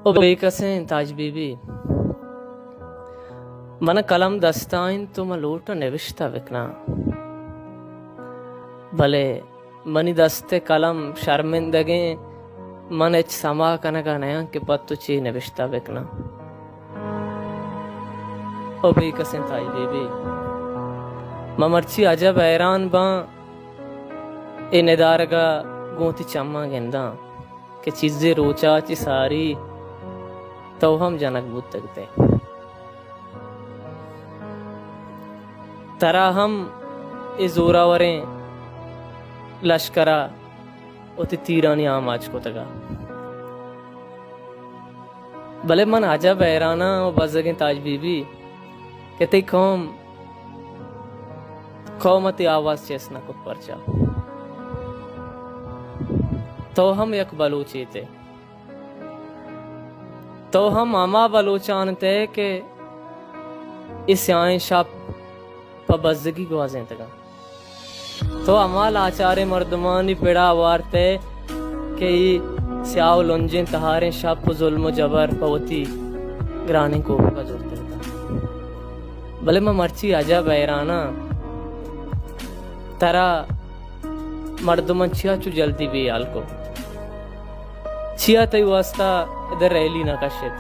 O बेकसें ताज बीबी मन कलम दस्ताइन तुम लोट निविष्टा विकना भले मनी दस्ते कलम शर्मिंदगे मन एच समा कनका नया के पत्तु ची निविष्टा विकना ओ बेकसें ताज बीबी ममर्ची अजब हैरान बा ए निदारगा गोती चम्मा गेंदा के चीजें रोचा ची सारी तो हम जनक बुत तकते तरा हम ए जोरावरें लश्करा उति तीरानी आम आज को तगा भले मन अजब हैराना और बजगे ताज बीबी कहते कौमती आवाज चेसना कुछ परचा तो हम एक बलूची थे तो हम अमा बलूचान थे के इस आए शप पबज़गी गवाजें तका तो अमाल आचार्य मर्दमानी पेड़ा वारते के स्याव लुंजें तहारें शप जुल्म जबर पवती ग्रानी को का जोड़ते था भले मैं मर्ची अजब हैराना तरा मर्दमन छिया चु जल्दी भी आल को छिया तय वास्ता इधर रैली ना कशित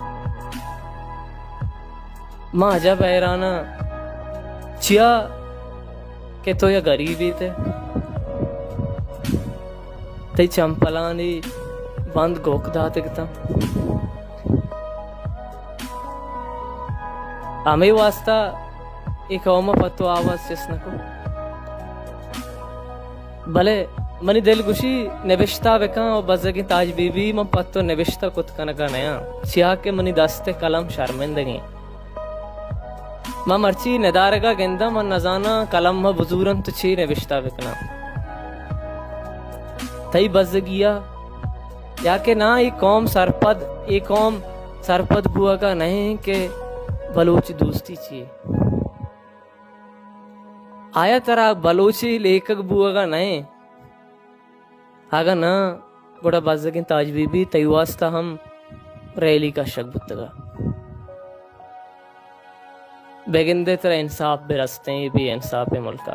माँ अजब हैराना छिया के तो या गरीबी थे तय चंपलानी बंद गोकदा तिकता हमें वास्ता एक ओमा पत्तो आवाज चेसना को भले मनी दिल गुशी निविष्टा वेका और बजगी ताज बीबी म पत्तो निविष्टा कुत कनका नया छिया के मनी दस्ते कलम शर्मिंदगी म मर्ची निदारगा गेंदा मन नजाना कलम म बुजूरन तो छी निविष्टा वेकना तई बजगिया या के ना ये कौम सरपद बुआ का नहीं के बलोच दोस्ती चाहिए आया तरा बलोची लेखक बुआ का नहीं आगा ना गोड़ा बाज़गी ताज बीबी तय वास्ता हम रैली का शक बुतगा बेगिंदे तरह इंसाफ बेरसते हैं भी इंसाफ मुल्का